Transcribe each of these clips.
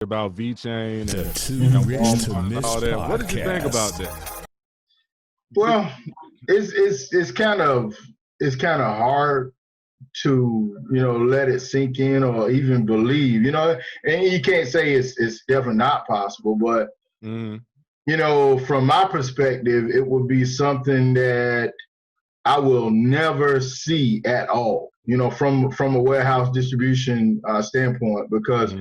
about VeChain and all that. What did you think about that? Well, it's kind of hard to let it sink in or even believe, and you can't say it's definitely not possible, but from my perspective, it would be something that I will never see at all, from a warehouse distribution standpoint, because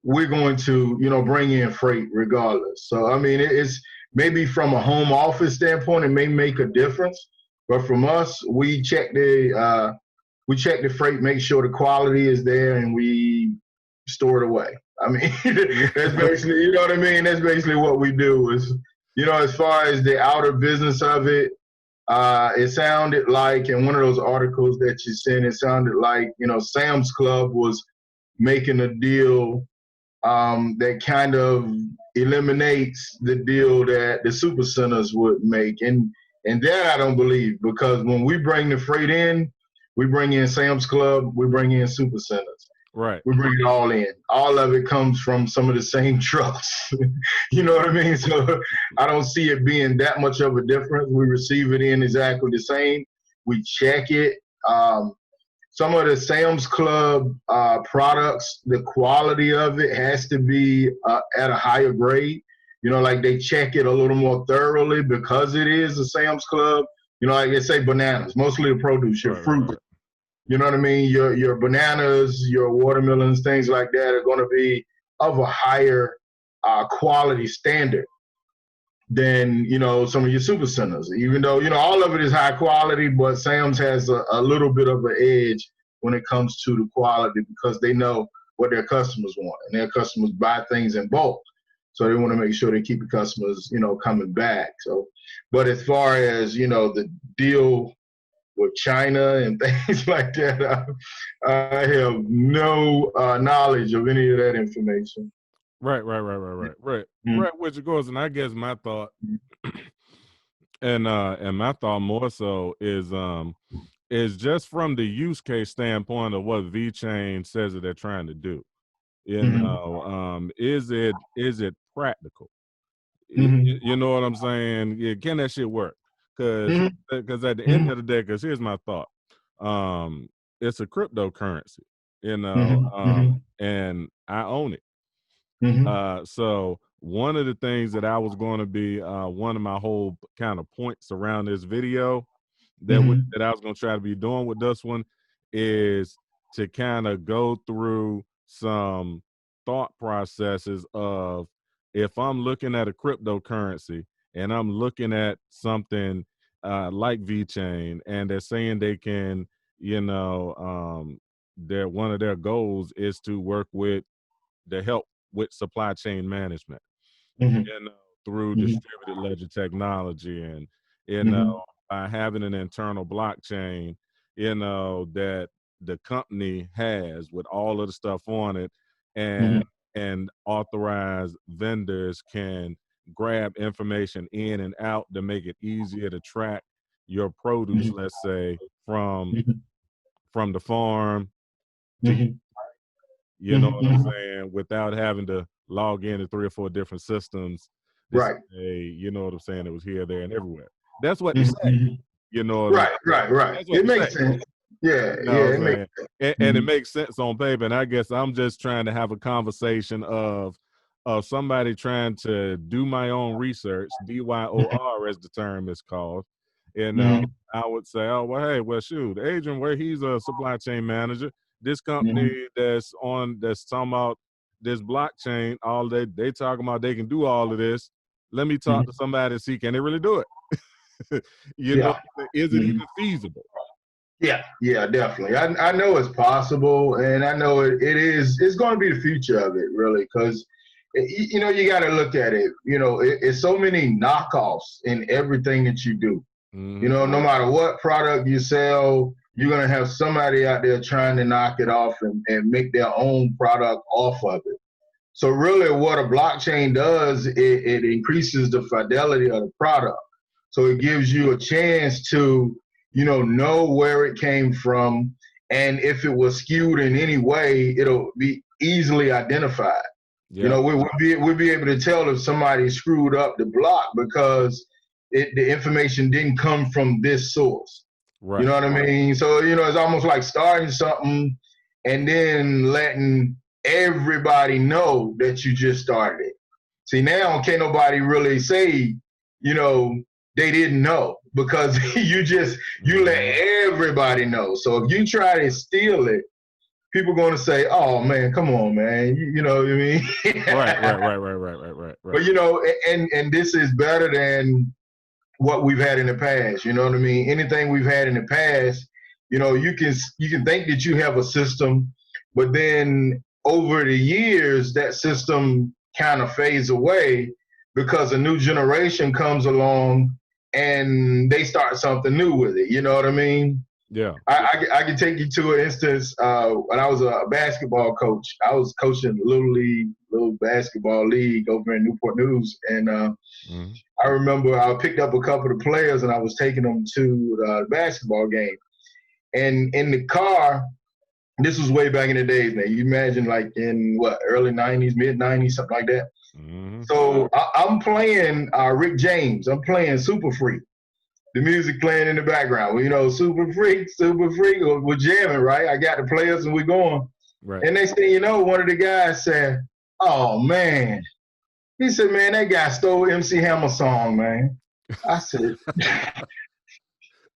we're going to, bring in freight regardless. So, I mean, it's maybe from a home office standpoint, it may make a difference. But from us, we check the freight, make sure the quality is there, and we store it away. I mean, that's basically, you know what I mean? That's basically what we do is, as far as the outer business of it, it sounded like in one of those articles that you sent, it sounded like, Sam's Club was making a deal that kind of eliminates the deal that the super centers would make. And that I don't believe, because when we bring the freight in, we bring in Sam's Club, we bring in super centers. Right. We bring it all in. All of it comes from some of the same trucks. You know what I mean? So I don't see it being that much of a difference. We receive it in exactly the same. We check it. Some of the Sam's Club products, the quality of it has to be at a higher grade. Like they check it a little more thoroughly because it is a Sam's Club. Like they say bananas, mostly the produce, your fruit. Right. You know what I mean? Your bananas, your watermelons, things like that are going to be of a higher quality standard than, some of your super centers. Even though, all of it is high quality, but Sam's has a little bit of an edge when it comes to the quality, because they know what their customers want, and their customers buy things in bulk. So they want to make sure they keep the customers, coming back. So, but as far as, the deal with China and things like that, I have no knowledge of any of that information. Right. Which goes, and I guess my thought, and my thought more so is just from the use case standpoint of what VeChain says that they're trying to do. Is it practical? You know what I'm saying? Yeah, can that shit work? Because at the end of the day, because here's my thought, it's a cryptocurrency, and I own it. So one of the things that I was going to be one of my whole kind of points around this video that I was going to try to be doing with this one is to kind of go through some thought processes of, if I'm looking at a cryptocurrency and I'm looking at something like VeChain, and they're saying they can, one of their goals is to work with the help with supply chain management, through distributed ledger technology, and by having an internal blockchain, that the company has with all of the stuff on it, and authorized vendors can grab information in and out to make it easier to track your produce, let's say, from the farm to, you know what I'm saying, without having to log into 3 or 4 different systems. Right. You know what I'm saying? It was here, there, and everywhere. That's what they say. You know. Right. It makes sense. Yeah, it makes sense. And it makes sense on paper. And I guess I'm just trying to have a conversation of somebody trying to do my own research, DYOR as the term is called. And I would say, oh, well, hey, well, shoot, Adrian, where he's a supply chain manager, this company that's talking about this blockchain, all they talking about, they can do all of this. Let me talk to somebody and see, can they really do it? Know, is it even feasible? Yeah, definitely. I know it's possible, and I know it's going to be the future of it, really, because, you got to look at it. It's so many knockoffs in everything that you do. No matter what product you sell, you're going to have somebody out there trying to knock it off and make their own product off of it. So really what a blockchain does, it increases the fidelity of the product. So it gives you a chance to, know where it came from. And if it was skewed in any way, it'll be easily identified. Yeah. You know, we'd be able to tell if somebody screwed up the block because the information didn't come from this source. Right. You know what I mean? So, you know, it's almost like starting something and then letting everybody know that you just started it. See, now can't nobody really say, you know, they didn't know because you let everybody know. So if you try to steal it, people are going to say, "Oh man, come on, man," you know what I mean? Right. But you know, and this is better than what we've had in the past. You know what I mean? Anything we've had in the past, you know, you can think that you have a system, but then over the years, that system kind of fades away because a new generation comes along and they start something new with it. You know what I mean? Yeah. I can take you to an instance when I was a basketball coach. I was coaching little basketball league over in Newport News, and I remember I picked up a couple of players and I was taking them to the basketball game. And in the car, this was way back in the days, man. You imagine like in what, early 90s, mid 90s, something like that. So I'm playing Rick James. I'm playing Super Freak. The music playing in the background. Well, you know, Super Freak, we're jamming, right? I got the players and we're going. Right. And next thing you know, one of the guys said, "Oh, man." He said, "Man, that guy stole MC Hammer's song, man." I said,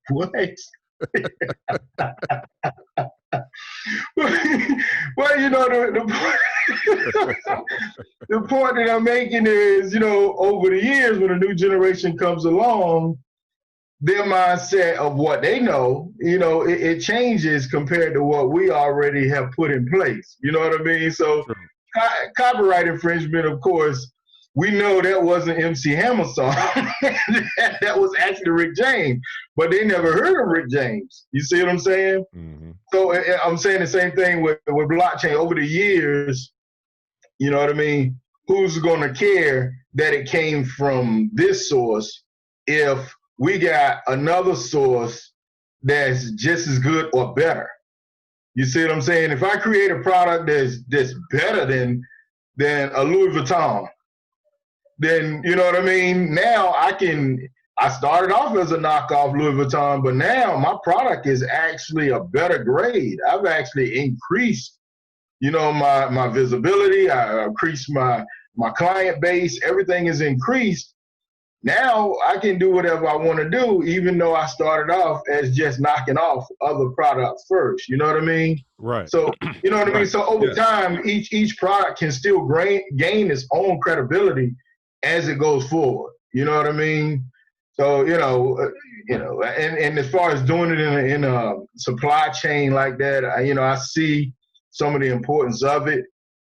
"What?" Well, you know, the point that I'm making is, you know, over the years, when a new generation comes along, their mindset of what they know, you know, it changes compared to what we already have put in place. You know what I mean? So copyright infringement, of course, we know that wasn't MC Hammer's song. That was actually Rick James, but they never heard of Rick James. You see what I'm saying? So I'm saying the same thing with blockchain. Over the years, you know what I mean? Who's going to care that it came from this source if we got another source that's just as good or better? You see what I'm saying? If I create a product that's better than a Louis Vuitton, then you know what I mean? Now I started off as a knockoff Louis Vuitton, but now my product is actually a better grade. I've actually increased, you know, my visibility. I increased my client base. Everything is increased. Now I can do whatever I want to do, even though I started off as just knocking off other products first. You know what I mean? Right. So, you know what I mean? So over time, each product can still gain its own credibility as it goes forward. You know what I mean? So, you know, and as far as doing it in a supply chain like that, I see some of the importance of it,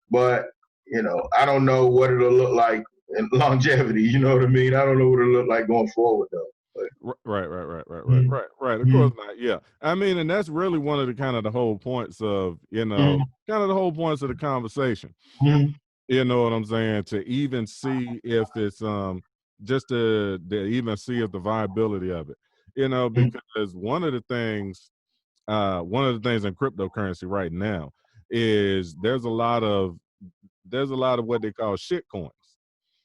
but, you know, I don't know what it'll look like in longevity. You know what I mean? I don't know what it'll look like going forward, though. But, right. Of course not. Yeah. I mean, and that's really one of the kind of the whole points of, you know, kind of the whole points of the conversation. You know what I'm saying? To even see if it's just to even see if the viability of it. You know, because one of the things in cryptocurrency right now is there's a lot of what they call shit coins.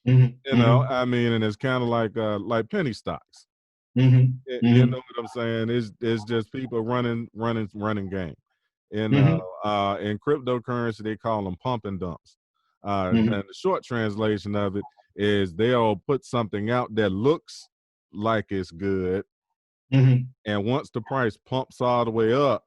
You know, I mean, and it's kind of like penny stocks. You know what I'm saying? It's just people running game. You know, in cryptocurrency they call them pump and dumps. And the short translation of it is they'll put something out that looks like it's good, and once the price pumps all the way up,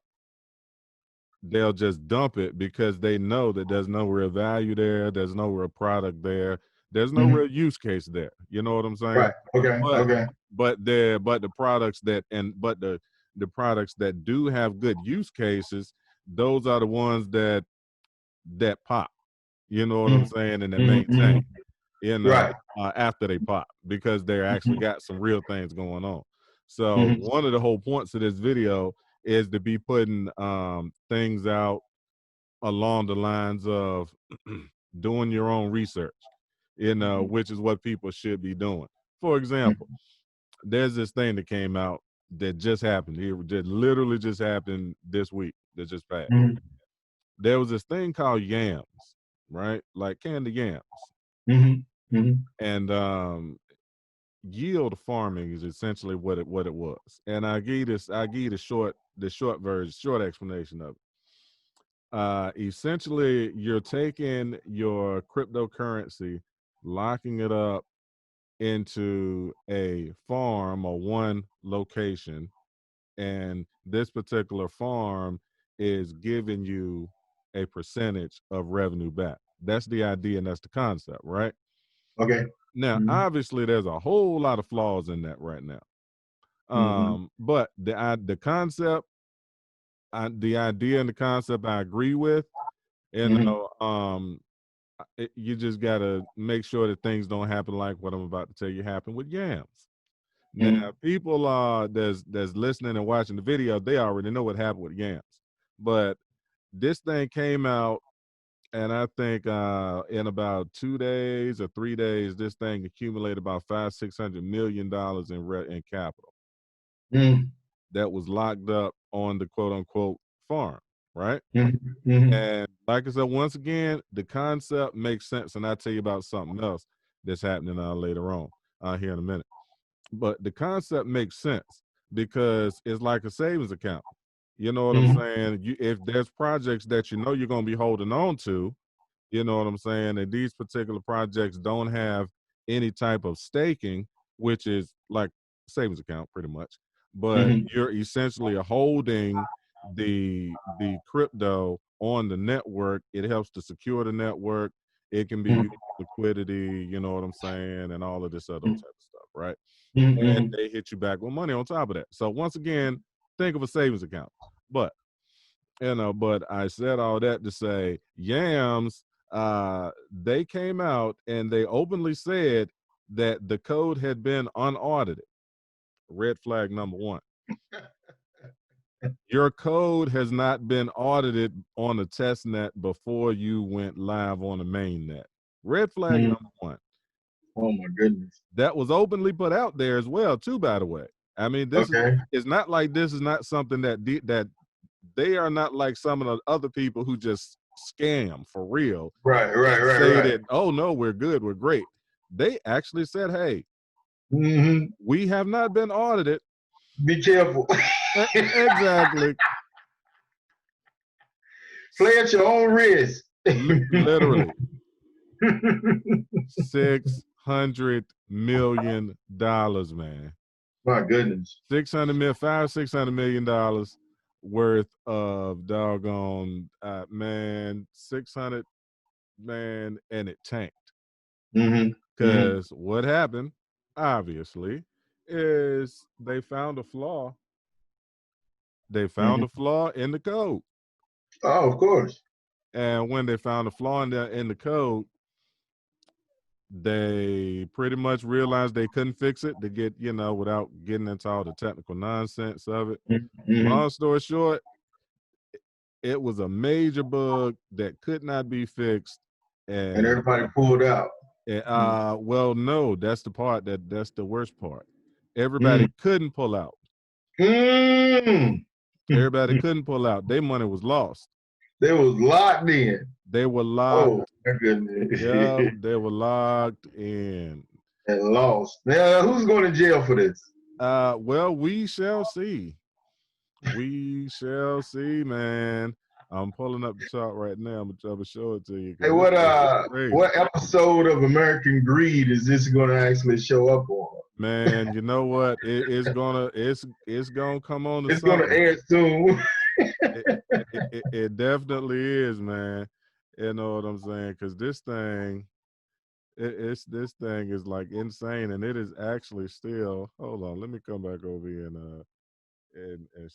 they'll just dump it because they know that there's no real value there, there's no real product there, there's no real use case there. You know what I'm saying? Right. Okay. But the products the products that do have good use cases, those are the ones that pop. You know what I'm saying? And that maintain, you know, after they pop, because they actually got some real things going on. So one of the whole points of this video is to be putting things out along the lines of doing your own research, you know, which is what people should be doing. For example, there's this thing that came out that just happened. It literally just happened this week that just passed. There was this thing called yams. right? Like candy yams. And yield farming is essentially what it was. And I give you the short version, short explanation of it. Essentially, you're taking your cryptocurrency, locking it up into a farm or one location, and this particular farm is giving you a percentage of revenue back. That's the idea and that's the concept, right? Okay. Now, obviously, there's a whole lot of flaws in that right now. But the concept, the idea and the concept, I agree with. You know, you just gotta make sure that things don't happen like what I'm about to tell you happened with yams. Now, people that's listening and watching the video, they already know what happened with yams. But this thing came out, and I think in about 2 days or 3 days, this thing accumulated about $500-600 million in capital that was locked up on the quote unquote farm, right? And like I said, once again, the concept makes sense, and I'll tell you about something else that's happening later on here in a minute. But the concept makes sense because it's like a savings account. You know what I'm saying? If there's projects that you know you're going to be holding on to, you know what I'm saying, and these particular projects don't have any type of staking, which is like savings account pretty much, but you're essentially holding the crypto on the network. It helps to secure the network. It can be used for liquidity, you know what I'm saying, and all of this other type of stuff, right? And they hit you back with money on top of that. So once again, think of a savings account. But but I said all that to say yams, they came out and they openly said that the code had been unaudited. Red flag number one. Your code has not been audited on a test net before you went live on the main net. Red flag number one. Oh my goodness. That was openly put out there as well, too, by the way. I mean, this is not like this is not something that that they are not like some of the other people who just scam for real. Right. Say that, oh no, we're good, we're great. They actually said, hey, we have not been audited. Be careful. Exactly. Play at your own risk. Literally. $600 million, man. My goodness. $600 million worth of doggone 600, man, and it tanked. Because what happened, obviously, is they found a flaw. They found a flaw in the code. Oh, of course. And when they found a flaw in the code, they pretty much realized they couldn't fix it to get, without getting into all the technical nonsense of it. Long story short, it was a major bug that could not be fixed. And everybody pulled out. Well, no, that's the part that's the worst part. Everybody couldn't pull out. Everybody couldn't pull out. Their money was lost. They was locked in. They were locked. Oh my goodness. Yeah, they were locked in. And lost. Now, who's going to jail for this? Well, we shall see. We shall see, man. I'm pulling up the chart right now. I'm gonna show it to you. Hey, what episode of American Greed is this going to actually show up on? Man, you know what? It's gonna come on. It's gonna air soon. It definitely is, man. You know what I'm saying? Because this thing, this thing is like insane, and it is actually still. Hold on, let me come back over here and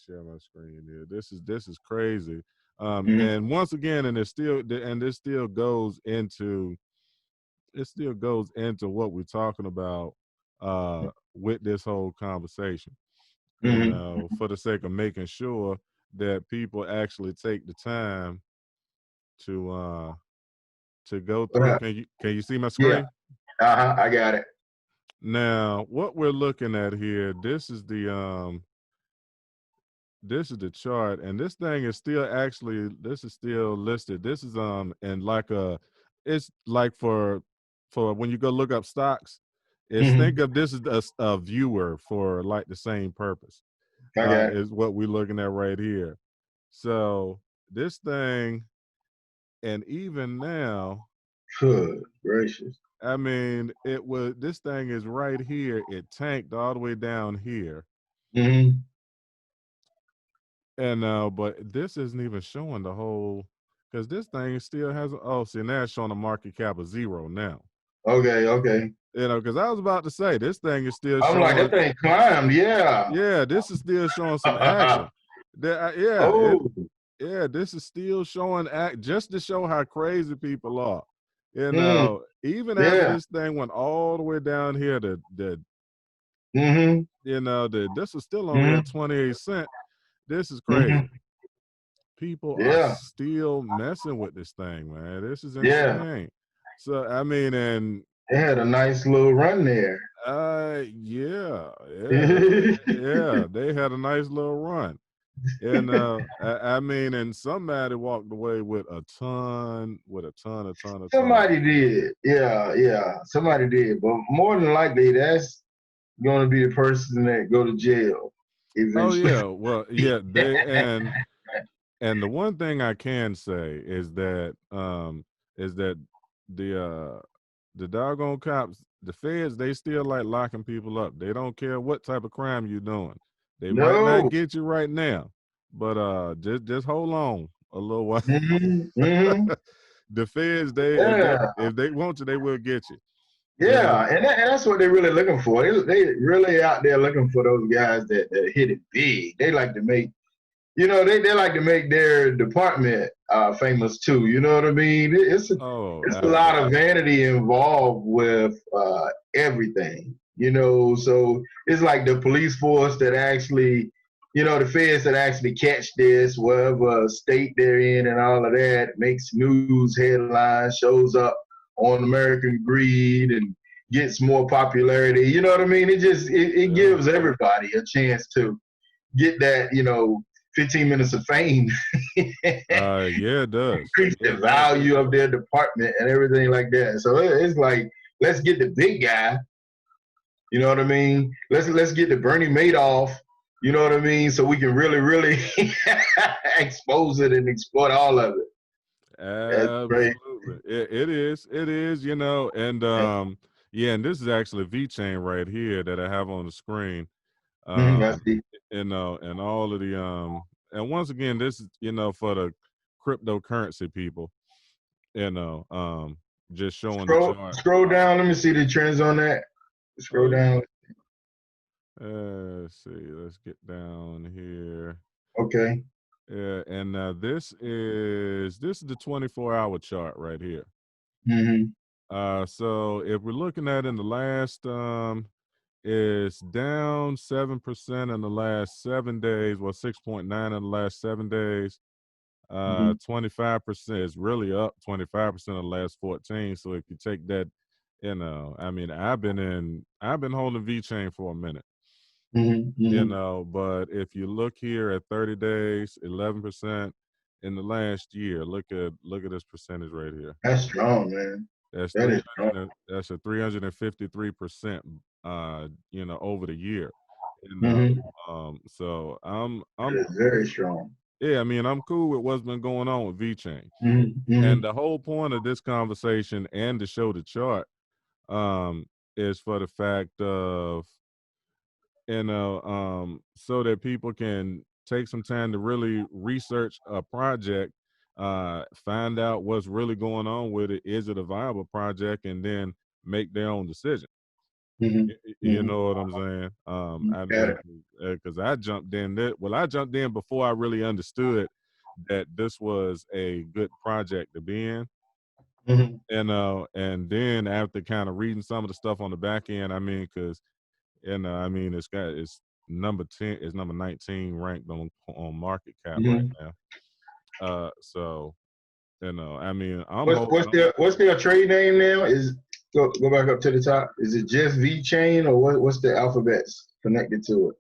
share my screen here. This is crazy. And once again, and this still goes into what we're talking about with this whole conversation. You know, for the sake of making sure that people actually take the time to go through. Can you see my screen? Yeah. I got it. Now, what we're looking at here, this is the chart, and this thing is still listed. This is in like a it's like for when you go look up stocks, is Mm-hmm. think of this as a viewer for like the same purpose. I got it. Is what we're looking at right here. So this thing, and even now, Good gracious. I mean, this thing is right here. It tanked all the way down here. Mm-hmm. And but this isn't even showing the whole, because this thing still has, oh, see, now it's showing a market cap of 0 now. Okay, okay. You know, because I was about to say this thing is still I'm like, showing. that thing climbed, yeah. Yeah, this is still showing some action. Oh, This is still showing act just to show how crazy people are. You mm, know, even after yeah. this thing went all the way down here, Mm-hmm. this is still only at Mm-hmm. 28 cents. This is crazy. Mm-hmm. People are Yeah. still messing with this thing, man. This is Yeah. insane. So I mean, and They had a nice little run there. yeah, they had a nice little run. And I mean, and somebody walked away with a ton. Somebody did. Yeah, yeah. Somebody did. But more than likely, that's going to be the person that go to jail Oh eventually. yeah, well yeah, they and the one thing I can say is that the doggone cops, the feds, they still like locking people up. They don't care what type of crime you're doing. They might not No. get you right now, but just hold on a little while. Mm-hmm. Mm-hmm. The feds, Yeah. if they want to, they will get you. Yeah, And and that's what they're really looking for. They really out there looking for those guys that hit it big. They like to make, they like to make their department famous too. You know what I mean? oh, It's a lot of absolutely. vanity involved with everything. So it's like the police force that actually, the feds that actually catch this, whatever state they're in, and all of that makes news headlines, shows up on American Greed, and gets more popularity. You know what I mean? It Yeah. gives everybody a chance to get that, 15 minutes of fame. Yeah, it does. Increase the It does. value of their department and everything like that. So it's like, let's get the big guy. You know what I mean? Let's get the Bernie Madoff. You know what I mean? So we can really, really expose it and exploit all of it. That's great. Absolutely. It is. It is, and yeah, and this is actually VeChain right here that I have on the screen. I Um, see. and all of the and once again, this is, for the cryptocurrency people, just showing the chart. Scroll down. Let me see the trends on that. Oh Scroll yeah. down. Let's see. Let's get down here. Okay. Yeah, and this is the 24-hour chart right here. Mm-hmm. So if we're looking at in the last it's down 7% in the last 7 days, well 6.9 in the last 7 days. Mm-hmm. 25% is really up 25% in the last 14. So if you take that, I mean, I've been holding VeChain for a minute. Mm-hmm. But if you look here at 30 days, 11% in the last year. Look at this percentage right here. That's strong, man. That's That is strong. that's a 353%, over the year. Mm-hmm. So That is very strong. yeah, I mean, I'm cool with what's been going on with VeChain. Mm-hmm. And Mm-hmm. the whole point of this conversation and to show the chart is for the fact of, so that people can take some time to really research a project, find out what's really going on with it. Is it a viable project? And then make their own decision. You Mm-hmm. know what I'm saying? I Got it. because I jumped in there. Well, I jumped in before I really understood that this was a good project to be in. Mm-hmm. And then after kind of reading some of the stuff on the back end, I mean, because I mean, it's number 10, it's number 19 ranked on market cap right Mm-hmm. now. So I mean, I'm What's holding what's on. their what's their trade name now? Go back up to the top. Is it just VeChain, or what's the alphabets connected to it?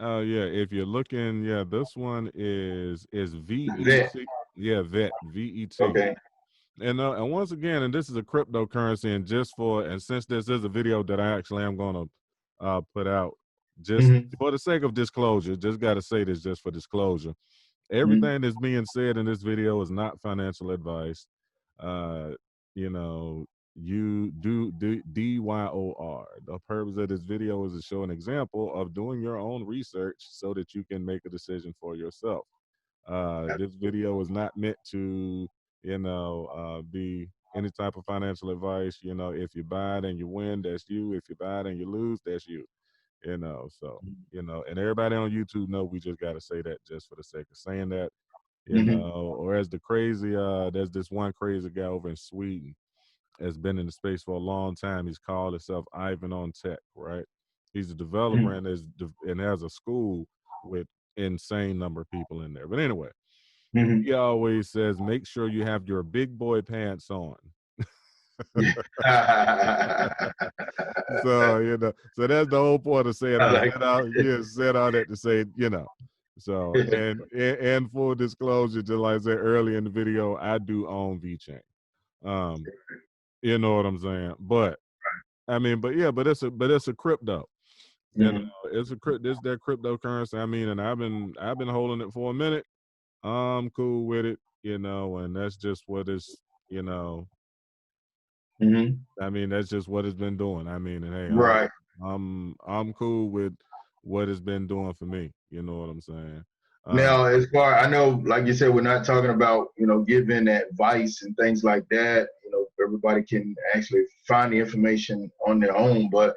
Yeah, if you're looking, yeah, this one is Vet. VET. Yeah, VET, VET. Okay. And once again, and this is a cryptocurrency, and since this is a video that I actually am going to put out, just for the sake of disclosure, just got to say this just for disclosure. Everything that's being said in this video is not financial advice. You know, you do DYOR. The purpose of this video is to show an example of doing your own research so that you can make a decision for yourself. This video is not meant to, be any type of financial advice. You know, if you buy it and you win, that's you. If you buy it and you lose, that's you. So and everybody on YouTube know we just got to say that just for the sake of saying that. Or as there's this one crazy guy over in Sweden has been in the space for a long time. He's called himself Ivan on Tech, right? He's a developer and has a school with insane number of people in there. But anyway, he always says, make sure you have your big boy pants on. So so that's the whole point of saying said all that to say, So and full disclosure, just like I said earlier in the video, I do own VeChain. You know what I'm saying? But I mean, but it's a crypto. It's their cryptocurrency. I mean, and I've been holding it for a minute. I'm cool with it, and that's just what it's, I mean, that's just what it's been doing. I mean, and hey, Right. I'm cool with what it's been doing for me. You know what I'm saying? Now, as far I know, like you said, we're not talking about giving advice and things like that. Everybody can actually find the information on their own. But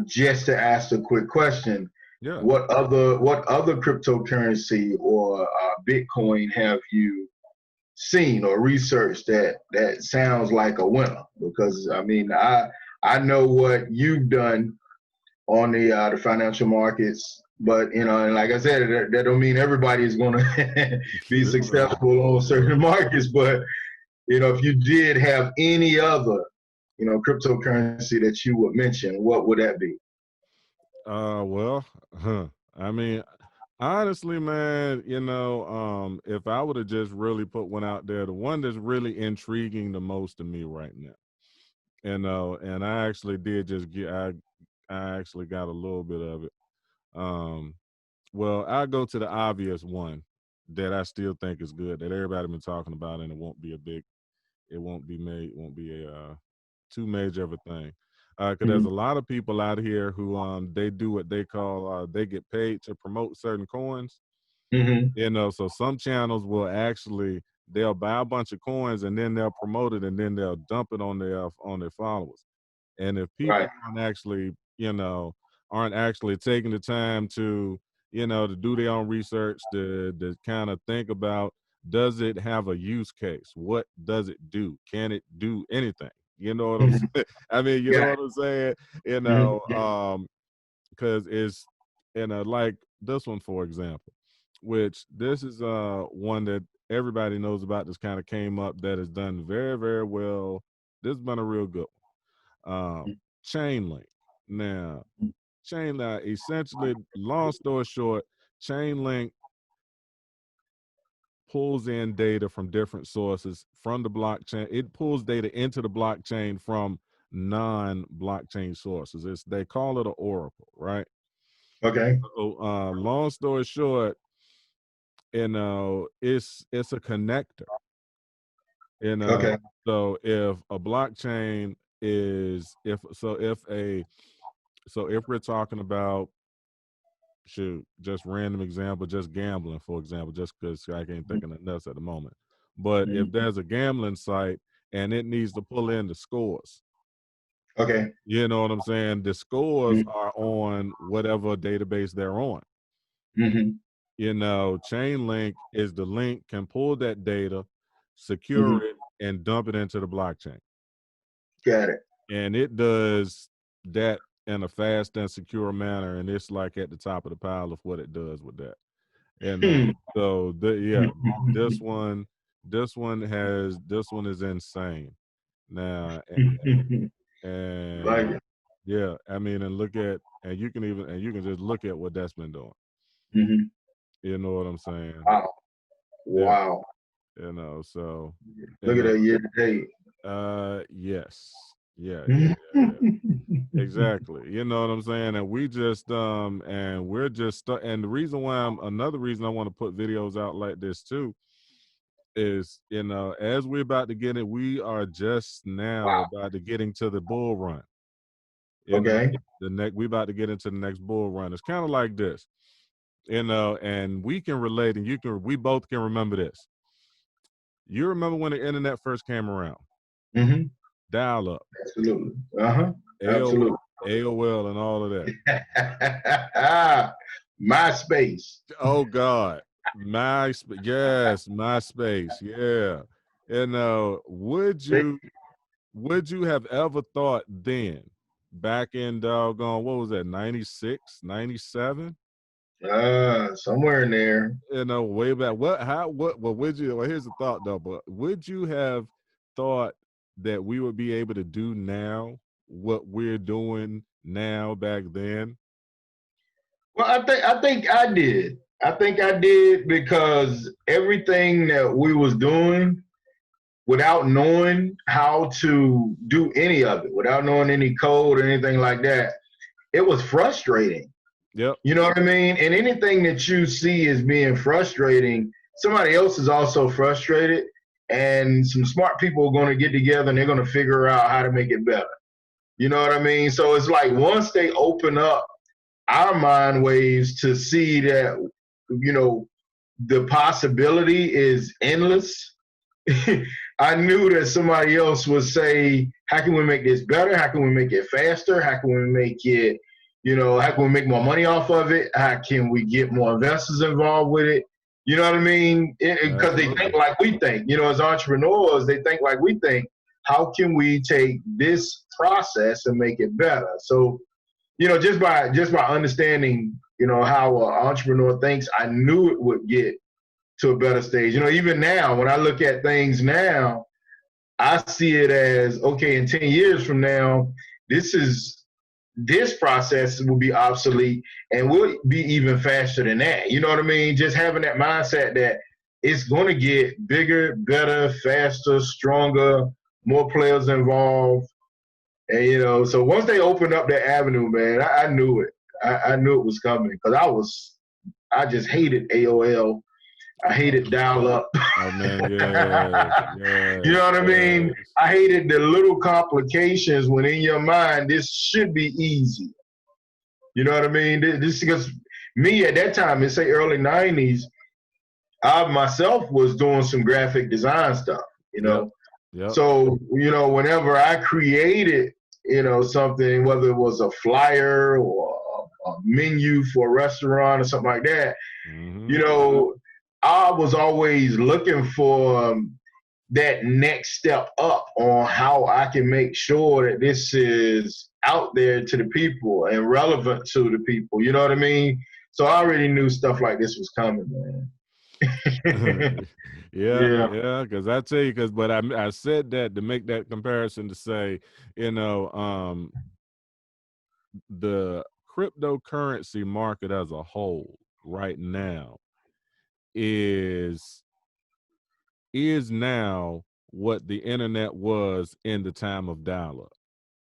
just to ask a quick question, yeah, what other cryptocurrency or Bitcoin have you seen or researched that sounds like a winner? Because I mean, I know what you've done on the financial markets, but and like I said, that don't mean everybody is going to be successful on certain markets. But if you did have any other cryptocurrency that you would mention, what would that be? I mean, honestly, man, if I would have just really put one out there, the one that's really intriguing the most to me right now, and I actually did just get, I actually got a little bit of it. Well, I go to the obvious one that I still think is good that everybody been talking about, and it won't be a too major of a thing. Because there's a lot of people out here who they do what they call they get paid to promote certain coins. So some channels will actually they'll buy a bunch of coins and then they'll promote it and then they'll dump it on their followers. And if people aren't actually taking the time to to do their own research, to kind of think about, does it have a use case? What does it do? Can it do anything? You know what I'm saying? I mean, you know what I'm saying? Because it's like this one, for example, which this is one that everybody knows about. This kind of came up that has done very, very well. This has been a real good one. Chainlink. Now, Chainlink, essentially, long story short, Chainlink pulls in data from different sources from the blockchain. It pulls data into the blockchain from non-blockchain sources. They call it an oracle, right? Okay. So, long story short, it's a connector. Okay. So if a blockchain if we're talking about, just random example, just gambling, for example, just because I can't think of nothing else at the moment. But if there's a gambling site and it needs to pull in the scores, okay, you know what I'm saying? The scores are on whatever database they're on. Chainlink is the link, can pull that data, secure it, and dump it into the blockchain. Got it. And it does that in a fast and secure manner, and it's like at the top of the pile of what it does with that. And so this one is insane. Now and like it. yeah, I mean, and you can just look at what that's been doing. You know what I'm saying? Wow. Yeah. Wow. You know, so Look at that year to date. yes. Yeah. Exactly. You know what I'm saying? And we just and we're just and the reason why another reason I want to put videos out like this too is, you know, as we're about to get it, we are just now about to get into the bull run. You know, Okay. we about to get into the next bull run. It's kind of like this, you know, and we can relate, and we both can remember this. You remember when the internet first came around? Mm-hmm. Dial up. Absolutely. Uh-huh. Absolutely. AOL and all of that. MySpace. Oh God. Yes, MySpace. Yeah. And would you have ever thought then, back in doggone, what was that, 96, 97? Somewhere in there. You know, way back. Here's the thought though, but would you have thought that we would be able to do now what we're doing now back then? Well, I think I did. I think I did because everything that we was doing without knowing how to do any of it, without knowing any code or anything like that, it was frustrating. Yep. You know what I mean? And anything that you see as being frustrating, somebody else is also frustrated, and some smart people are going to get together and they're going to figure out how to make it better. You know what I mean? So it's like once they open up our mind waves to see that, you know, the possibility is endless. I knew that somebody else would say, how can we make this better? How can we make it faster? How can we make it, you know, how can we make more money off of it? How can we get more investors involved with it? You know what I mean? Because they think like we think. You know, as entrepreneurs, they think like we think. How can we take this process and make it better? So, you know, just by understanding, you know, how an entrepreneur thinks, I knew it would get to a better stage. You know, even now, when I look at things now, I see it as, okay, in 10 years from now, this process will be obsolete and will be even faster than that. You know what I mean? Just having that mindset that it's going to get bigger, better, faster, stronger, more players involved. And, you know, so once they opened up that avenue, man, I knew it. I knew it was coming because I just hated AOL. I hated dial up. Oh man, yeah. You know what I mean? I hated the little complications when in your mind, this should be easy. You know what I mean? This because me at that time, it's say early 90s, I myself was doing some graphic design stuff, you know? Yep. So, you know, whenever I created, you know, something, whether it was a flyer or a menu for a restaurant or something like that, you know, I was always looking for that next step up on how I can make sure that this is out there to the people and relevant to the people. You know what I mean? So I already knew stuff like this was coming, man. Yeah. Because I tell you, but I said that to make that comparison to say, you know, the cryptocurrency market as a whole right now is now what the internet was in the time of dial-up.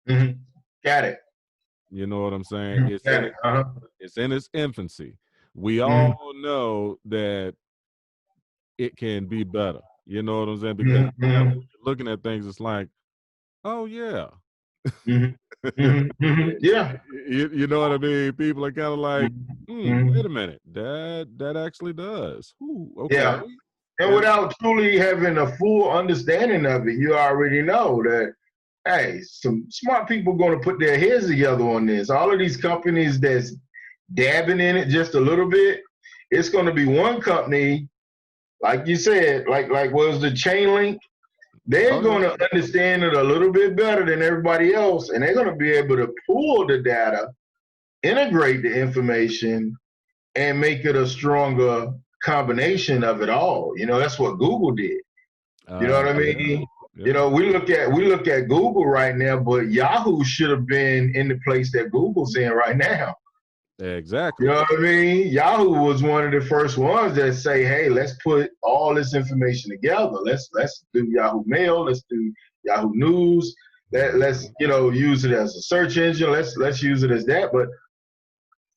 Mm-hmm. Got it. You know what I'm saying? It's in its infancy. We all know that it can be better. You know what I'm saying? Because now when you're looking at things, it's like, oh yeah. Yeah. You know what I mean? People are kind of like, wait a minute, that actually does. Ooh, okay. Yeah. And without truly having a full understanding of it, you already know that, hey, some smart people are going to put their heads together on this. All of these companies that's dabbing in it just a little bit, it's going to be one company, like you said, like was the Chainlink. They're going to understand it a little bit better than everybody else, and they're going to be able to pull the data, integrate the information, and make it a stronger combination of it all. You know, that's what Google did. You know what I mean? Yeah. You know, we look at Google right now, but Yahoo should have been in the place that Google's in right now. Exactly. You know what I mean? Yahoo was one of the first ones that say, "Hey, let's put all this information together. Let's do Yahoo Mail. Let's do Yahoo News. Let's use it as a search engine. Let's use it as that." But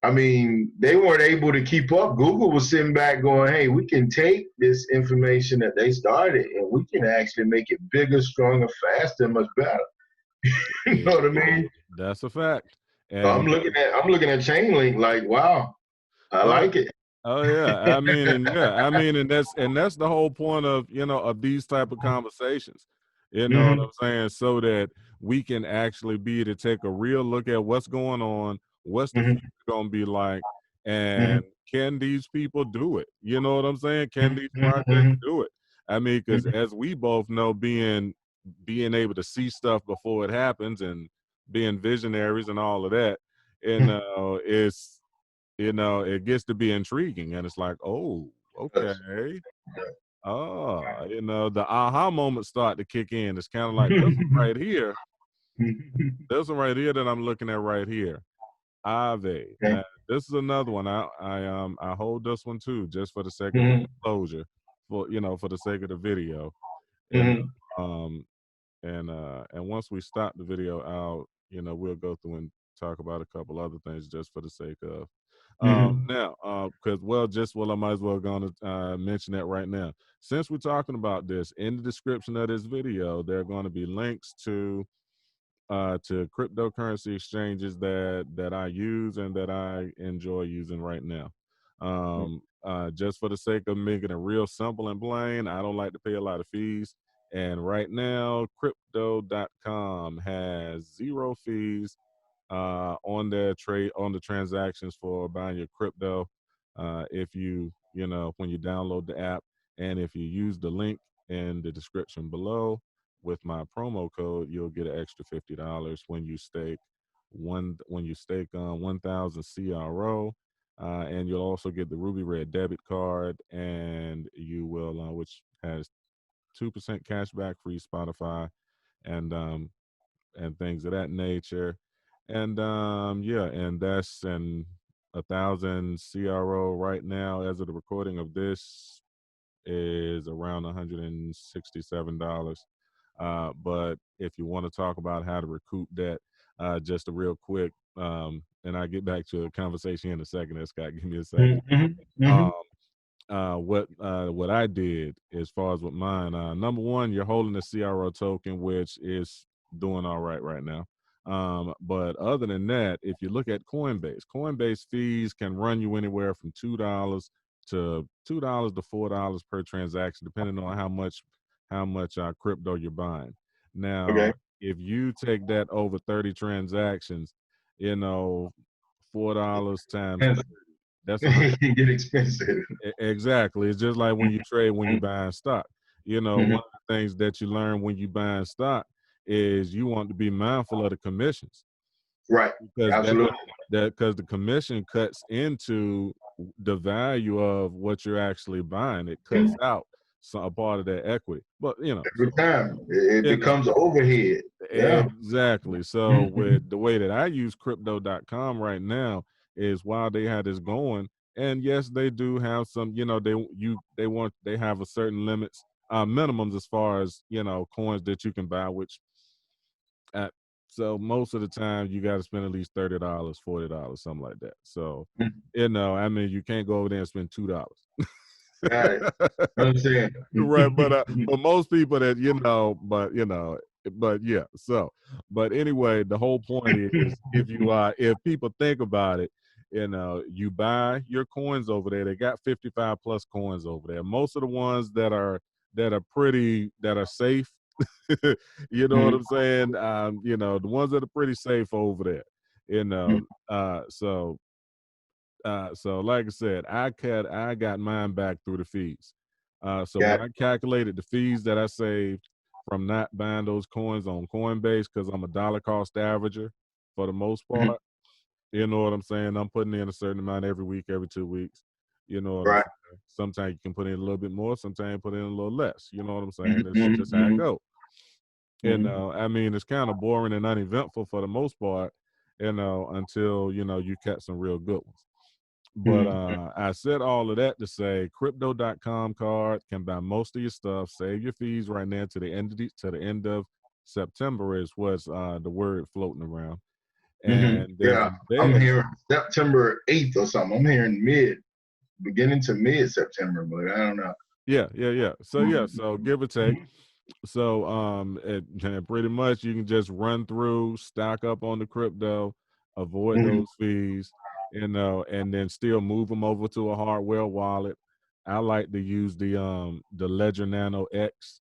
I mean, they weren't able to keep up. Google was sitting back going, "Hey, we can take this information that they started and we can actually make it bigger, stronger, faster, much better." You know what I mean? That's a fact. So And I'm looking at Chainlink like, wow, I like it. Oh yeah, I mean, and that's the whole point of of these type of conversations. You know what I'm saying? So that we can actually be to take a real look at what's going on, what's the future going to be like, and can these people do it? You know what I'm saying? Can these projects do it? I mean, because as we both know, being able to see stuff before it happens and being visionaries and all of that, it gets to be intriguing, and it's like, oh, okay. The aha moments start to kick in. It's kind of like this one right here. This one right here that I'm looking at right here. Aave. Now, this is another one. I hold this one too, just for the sake of disclosure, for the sake of the video. And and once we stop the video out, we'll go through and talk about a couple other things just for the sake of. Now, because I might as well go to mention that right now. Since we're talking about this, in the description of this video, there are going to be links to cryptocurrency exchanges that I use and that I enjoy using right now. Just for the sake of making it real simple and plain, I don't like to pay a lot of fees. And right now, crypto.com has 0 fees on the transactions for buying your crypto. If when you download the app, and if you use the link in the description below with my promo code, you'll get an extra $50 when you stake 1,000 CRO. And you'll also get the Ruby Red debit card, and you will, which has 2% cash back, free Spotify, and things of that nature. And and that's 1,000 CRO right now, as of the recording of this, is around $167. But if you want to talk about how to recoup that, just a real quick, and I'll get back to a conversation in a second. Scott, give me a second. What I did as far as with mine, number one, you're holding the CRO token, which is doing all right now. But other than that, if you look at Coinbase fees can run you anywhere from $2 to $4 per transaction, depending on how much crypto you're buying. Now, if you take that over 30 transactions, $4 times 30, that's it get expensive. Exactly. It's just like when you trade, when you're buying stock. One of the things that you learn when you buying stock is you want to be mindful of the commissions. Right. Absolutely. Because the commission cuts into the value of what you're actually buying. It cuts out a part of that equity. But every time it becomes overhead. Yeah. Exactly. So with the way that I use crypto.com right now is while they had this going, and yes, they do have some, they have a certain limits, minimums as far as, coins that you can buy, which so most of the time you got to spend at least $30, $40, something like that. So, I mean, you can't go over there and spend $2. Got it. I'm saying. Right, but most people that but yeah. So, but anyway, the whole point is, if people think about it, you buy your coins over there. They got 55 plus coins over there. Most of the ones that are safe. You know what I'm saying? The ones that are pretty safe over there. So like I said, I got mine back through the fees. So when I calculated the fees that I saved from not buying those coins on Coinbase, because I'm a dollar cost averager for the most part, you know what I'm saying? I'm putting in a certain amount every week, every 2 weeks. You know what I'm saying? Sometimes you can put in a little bit more, sometimes you put in a little less. You know what I'm saying? It's just how it goes. I mean, it's kind of boring and uneventful for the most part. until, you catch some real good ones. But I said all of that to say crypto.com card can buy most of your stuff, save your fees right now to the end of September is what's the word floating around. And then yeah, from there, I'm hearing September 8th or something. I'm hearing beginning to mid September, but I don't know. Yeah. So give or take. So and pretty much you can just run through, stock up on the crypto, avoid those fees, and then still move them over to a hardware wallet. I like to use the Ledger Nano X.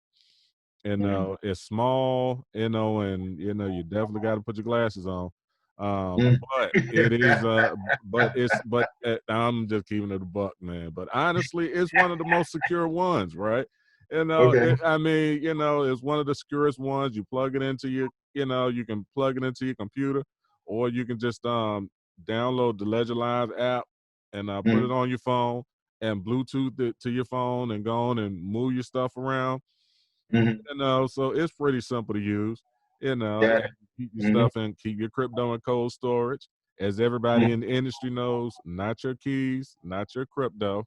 It's small, and you definitely got to put your glasses on. But it is I'm just keeping it a buck, man. But honestly, it's one of the most secure ones, right? Okay. It's one of the securest ones. You plug it into you can plug it into your computer, or you can just download the Ledger Live app and put it on your phone and Bluetooth it to your phone and go on and move your stuff around. So it's pretty simple to use, Yeah. and keep your stuff and keep your crypto in cold storage. As everybody in the industry knows, not your keys, not your crypto.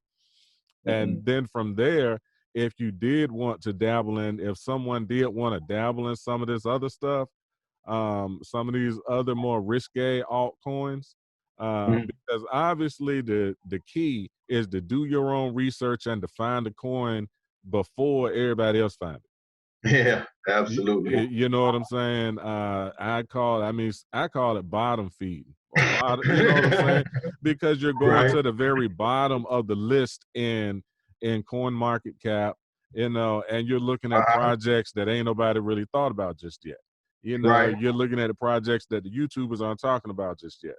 And then from there, if you did want to dabble in, if someone did want to dabble in some of this other stuff, some of these other more risque altcoins, because obviously the key is to do your own research and to find the coin before everybody else finds it. Yeah, absolutely. You know what I'm saying? I call it bottom feeding or bottom. You know what I'm saying? Because you're going Right. to the very bottom of the list in Coin Market Cap, and you're looking at projects that ain't nobody really thought about just yet. Right. You're looking at the projects that the YouTubers aren't talking about just yet.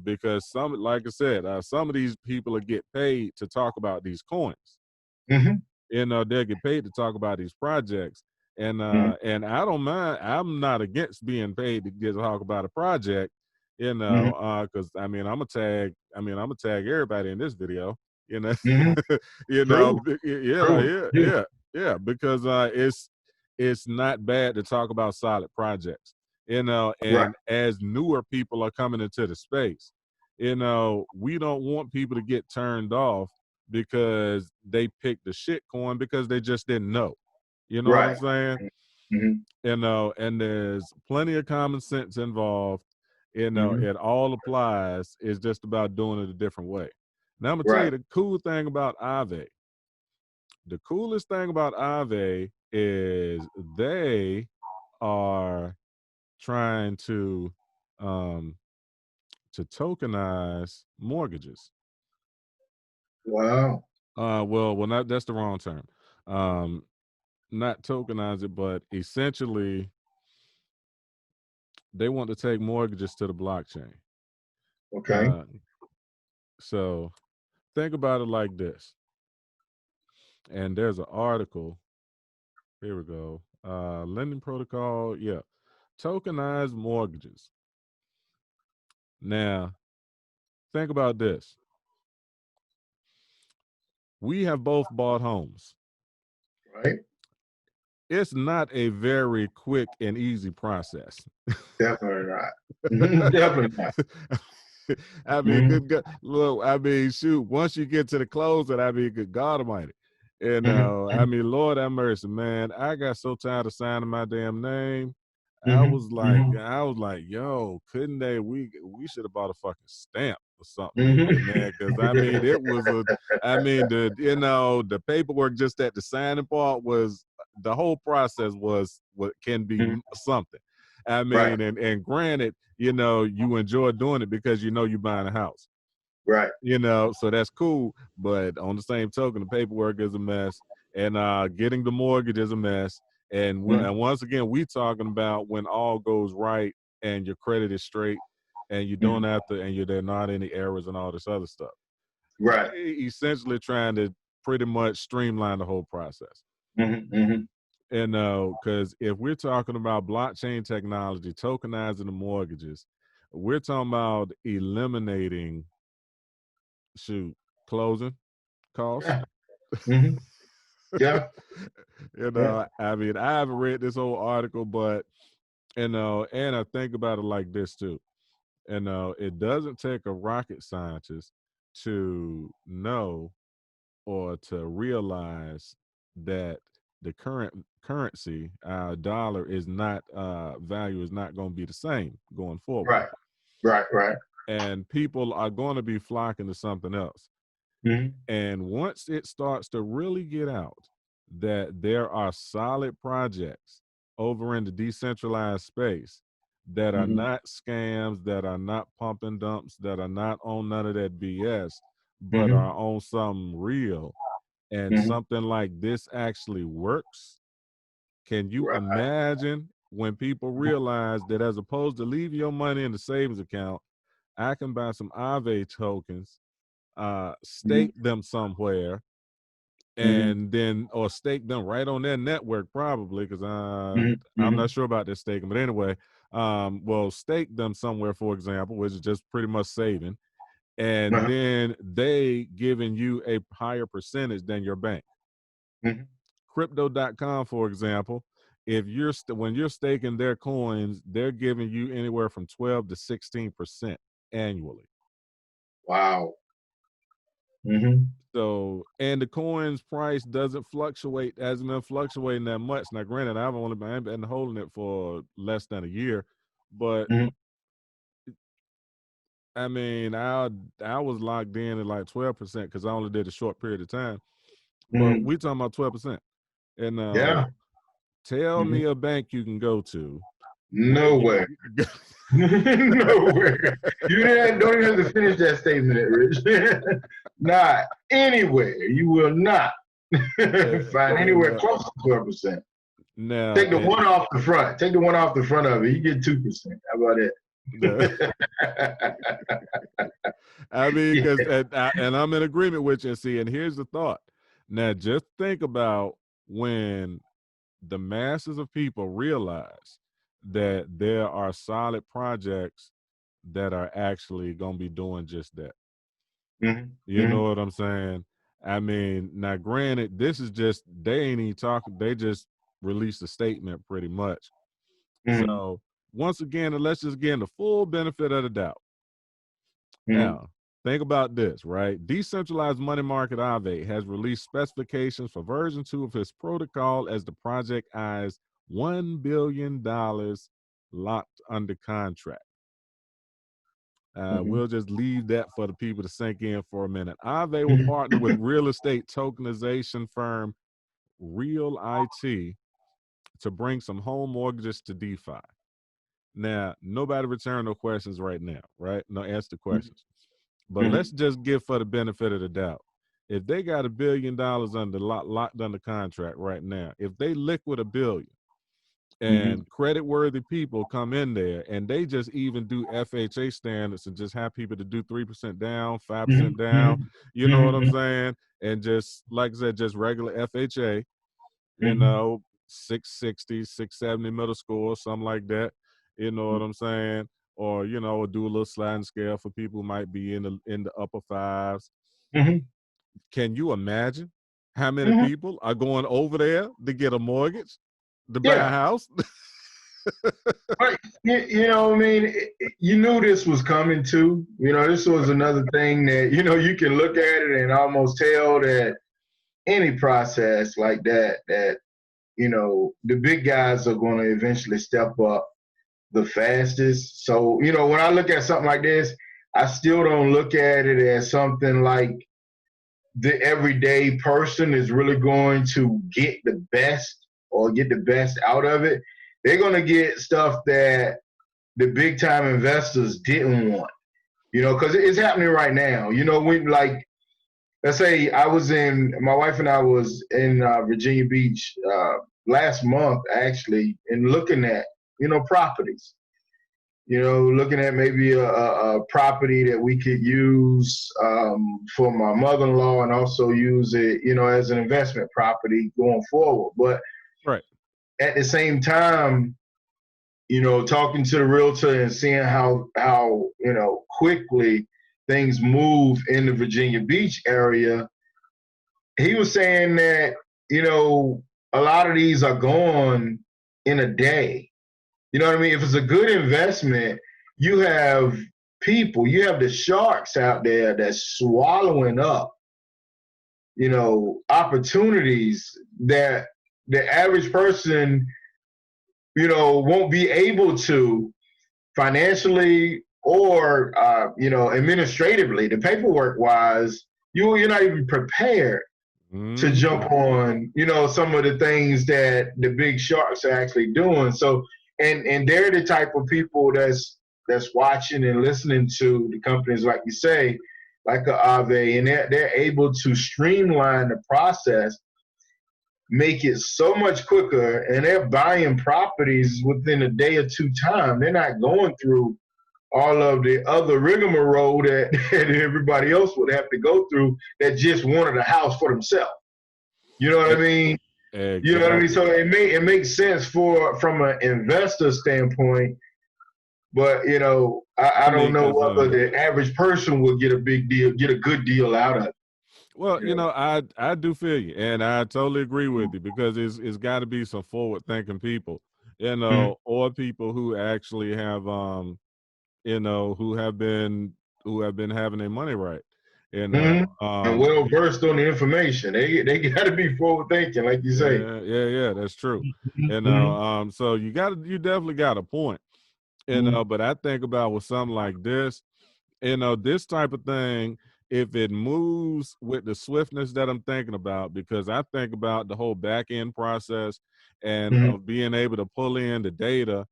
Because like I said, some of these people get paid to talk about these coins. They'll get paid to talk about these projects. And I don't mind. I'm not against being paid to get to talk about a project, because I'm gonna tag everybody in this video, True. yeah, because it's not bad to talk about solid projects, Right. and as newer people are coming into the space, we don't want people to get turned off because they picked the shit coin because they just didn't know. You know what I'm Right. saying? And there's plenty of common sense involved. It all applies. It's just about doing it a different way. Now I'm gonna tell you Right. the cool thing about Aave. The coolest thing about Aave is they are trying to tokenize mortgages. Wow. Well, not that's the wrong term. Not tokenize it, but essentially they want to take mortgages to the blockchain. Okay. So think about it like this. And there's an article. Here we go. Lending protocol. Yeah. Tokenized mortgages. Now, think about this. We have both bought homes. Right. It's not a very quick and easy process. Definitely not. Definitely not. I mean, good God. Look, I mean, shoot, once you get to the closing, good God Almighty. Lord have mercy, man. I got so tired of signing my damn name. I was like, yo, couldn't they? We should have bought a fucking stamp or something in there, man. Because it was the paperwork just at the signing part was the whole process was what can be something. Right. And granted, you enjoy doing it because you're buying a house. Right. So that's cool. But on the same token, the paperwork is a mess, and getting the mortgage is a mess. And once again, we talking about when all goes right and your credit is straight, and you don't have to, and there not any errors and all this other stuff. Right. Essentially, trying to pretty much streamline the whole process. And because if we're talking about blockchain technology, tokenizing the mortgages, we're talking about eliminating closing costs. Yeah. I haven't read this whole article, but And I think about it like this too. And it doesn't take a rocket scientist to know or to realize that the current currency, dollar, is not value is not going to be the same going forward. Right. Right. Right. And people are going to be flocking to something else. And once it starts to really get out that there are solid projects over in the decentralized space that are not scams, that are not pump and dumps, that are not on none of that BS, but are on something real, and something like this actually works, can you imagine when people realize that as opposed to leave your money in the savings account, I can buy some Aave tokens, stake them somewhere, and then, or stake them right on their network, probably, because I'm not sure about this staking, but anyway, well, stake them somewhere, for example, which is just pretty much saving, and then they giving you a higher percentage than your bank. Crypto.com, for example, if you're when you're staking their coins, they're giving you anywhere from 12 to 16% annually. Wow. So, and the coin's price doesn't fluctuate, hasn't been fluctuating that much. Now, granted, I've been holding it for less than a year, but I mean, I was locked in at like 12% because I only did a short period of time. But we talking about 12%. And tell me a bank you can go to. Nowhere. Nowhere. You don't even have to finish that statement, Rich. Not anywhere. You will not find anywhere close to 12%. Now, take the one off the front. Take the one off the front of it. You get 2%. How about it? I mean, because and I'm in agreement with you. And see, and here's the thought. Now, just think about when the masses of people realize that there are solid projects that are actually going to be doing just that. You know what I'm saying? I mean, now granted, this is just, they ain't even talking, they just released a statement pretty much. So once again, let's just give the full benefit of the doubt. Now, think about this, right? Decentralized money market Aave has released specifications for version 2 of his protocol as the project eyes $1 billion locked under contract. We'll just leave that for the people to sink in for a minute. Aave will partner with real estate tokenization firm Real IT to bring some home mortgages to DeFi. Now, nobody return no questions right now, right? No answer the questions. But let's just give for the benefit of the doubt. If they got $1 billion under locked under contract right now, if they liquid $1 billion and credit-worthy people come in there and they just even do FHA standards and just have people to do 3% down, 5% down, you know what I'm saying? And just, like I said, just regular FHA, you know, 660, 670 middle score, something like that. You know what I'm saying? Or, you know, do a little sliding scale for people who might be in the upper fives. Can you imagine how many people are going over there to get a mortgage, to buy a house? Right. You know what I mean? You knew this was coming too. You know, this was another thing that, you know, you can look at it and almost tell that any process like that, you know, the big guys are going to eventually step up the fastest. So, you know, when I look at something like this, I still don't look at it as something like the everyday person is really going to get the best or get the best out of it. They're going to get stuff that the big time investors didn't want, you know, because it's happening right now. You know, when, like, let's say my wife and I was in Virginia Beach last month, actually, and looking at, you know, properties, you know, looking at maybe a property that we could use for my mother-in-law and also use it, you know, as an investment property going forward. But at the same time, you know, talking to the realtor and seeing how you know, quickly things move in the Virginia Beach area, he was saying that, you know, a lot of these are gone in a day. You know what I mean? If it's a good investment, you have people, you have the sharks out there that's swallowing up, you know, opportunities that the average person, you know, won't be able to financially or, you know, administratively, the paperwork wise, you're not even prepared to jump on, you know, some of the things that the big sharks are actually doing. So, and they're the type of people that's watching and listening to the companies, like you say, like a Aave, and they're able to streamline the process, make it so much quicker, and they're buying properties within a day or two time. They're not going through all of the other rigmarole that everybody else would have to go through that just wanted a house for themselves. You know what I mean? Exactly. You know what I mean? So it makes sense from an investor standpoint, but you know, I don't know whether the average person will get a good deal out of it. Well, you know, I do feel you, and I totally agree with you, because it's got to be some forward thinking people, you know, or people who actually have you know, who have been having their money right, you know, and well versed on the information. They got to be forward thinking, like you say. Yeah, that's true. You know, so you definitely got a point, you know, but I think about with something like this, you know, this type of thing, if it moves with the swiftness that I'm thinking about, because I think about the whole back end process and of being able to pull in the data.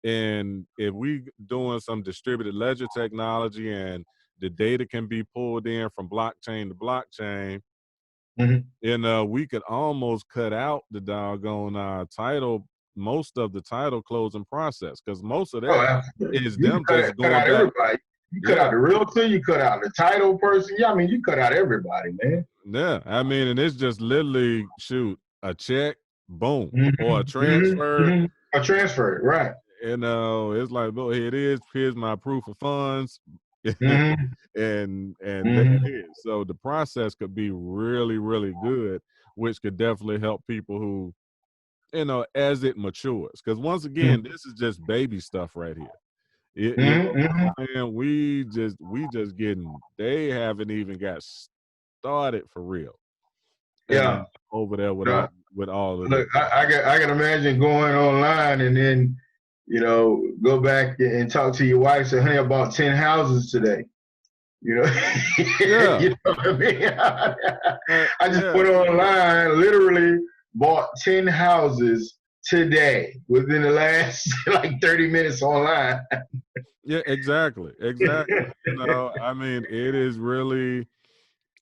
And if we doing some distributed ledger technology and the data can be pulled in from blockchain to blockchain, you know, we could almost cut out the doggone title, most of the title closing process, because most of that is them just going back. Everybody. You cut out the realtor, you cut out the title person. Yeah, I mean, you cut out everybody, man. Yeah, I mean, and it's just literally a check, boom, or a transfer. A transfer, right? You know, it's like, well, here it is. Here's my proof of funds, and there it is. So the process could be really, really good, which could definitely help people who, you know, as it matures. Because once again, this is just baby stuff right here. You know, and we just getting. They haven't even got started for real. Yeah, over there with all of look, I can imagine going online and then, you know, go back and talk to your wife. Say, honey, I bought 10 houses today. You know, yeah. You know what I mean? I just went online, literally bought 10 houses today within the last like 30 minutes online. Yeah, exactly. You know, I mean, it's really,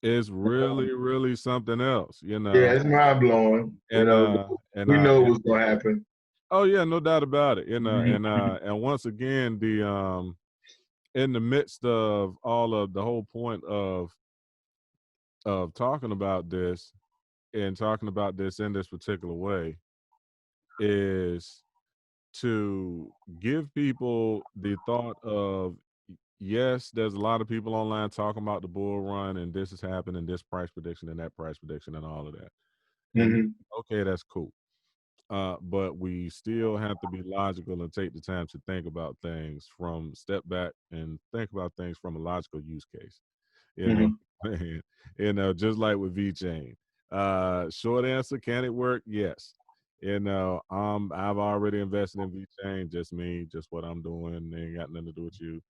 really something else, you know. Yeah, it's mind blowing. You know, we know what's gonna happen. Oh yeah, no doubt about it. You know, and once again, the in the midst of all of the whole point of talking about this and talking about this in this particular way is to give people the thought of, yes, there's a lot of people online talking about the bull run and this is happening, this price prediction and that price prediction and all of that. And okay, that's cool. But we still have to be logical and take the time to think about things from step back and think about things from a logical use case. You know, and, you know, just like with VeChain. Short answer, can it work? Yes. You know, I've already invested in VeChain, just me, just what I'm doing. It ain't got nothing to do with you.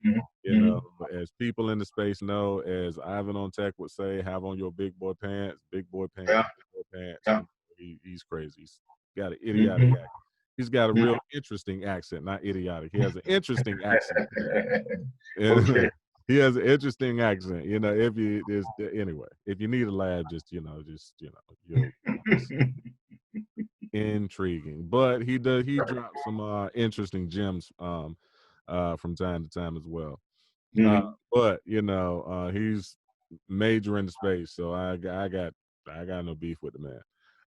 You know, as people in the space know, as Ivan on Tech would say, have on your big boy pants, big boy pants, big boy pants. Yeah. He's crazy. He's got an idiotic accent. He's got a real interesting accent, not idiotic. He has an interesting accent. Okay. He has an interesting accent. You know, if you need a laugh, intriguing. But he drops some interesting gems from time to time as well. But you know, he's major in the space, so I got no beef with the man.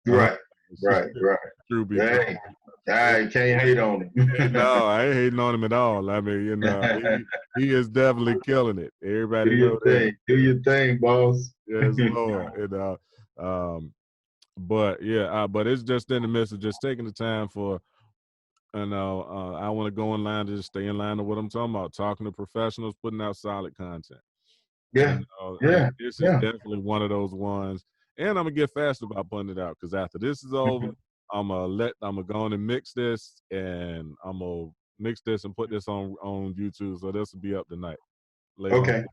Right. True beef. I can't hate on him. No, I ain't hating on him at all. I mean, you know, he is definitely killing it. Everybody know that. Do your thing, boss. Yes, Lord. You know, but yeah, but it's just in the midst of just taking the time for And I want to go in line to just stay in line with what I'm talking about, talking to professionals, putting out solid content. Yeah. And this is definitely one of those ones. And I'm gonna get fast about putting it out because after this is over, I'm gonna go on and mix this, and I'm gonna mix this and put this on YouTube. So this will be up tonight. Later Okay. on.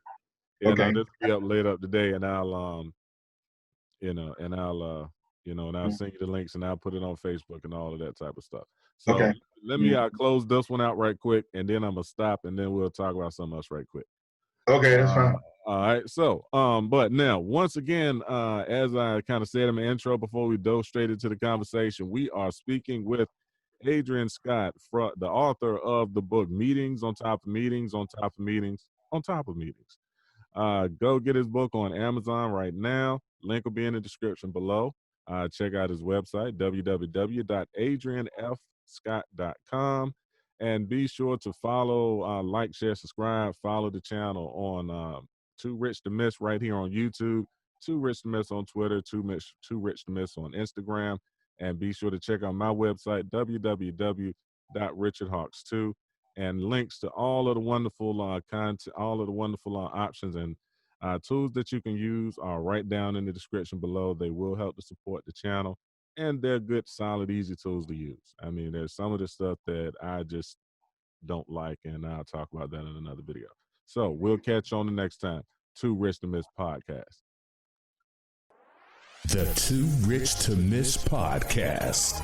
Yeah, Okay. this will be up later up today, and I'll and I'll send you the links, and I'll put it on Facebook and all of that type of stuff. So let me close this one out right quick, and then I'm gonna stop, and then we'll talk about something else right quick. Okay, that's fine. All right. So, but now, once again, as I kind of said in my intro before we dove straight into the conversation, we are speaking with Adrian Scott, the author of the book Meetings on Top of Meetings on Top of Meetings on Top of Meetings. Go get his book on Amazon right now. Link will be in the description below. Check out his website, www.adrianfscott.com. And be sure to follow, like, share, subscribe, follow the channel on Too Rich to Miss right here on YouTube, Too Rich to Miss on Twitter, Too Rich to Miss on Instagram. And be sure to check out my website, www.richardhawks2, and links to all of the wonderful content, all of the wonderful options and tools that you can use are right down in the description below. They will help to support the channel, and they're good, solid, easy tools to use. I mean, there's some of the stuff that I just don't like, and I'll talk about that in another video. So we'll catch you on the next time. Too Rich to Miss podcast. The Too Rich to Miss podcast.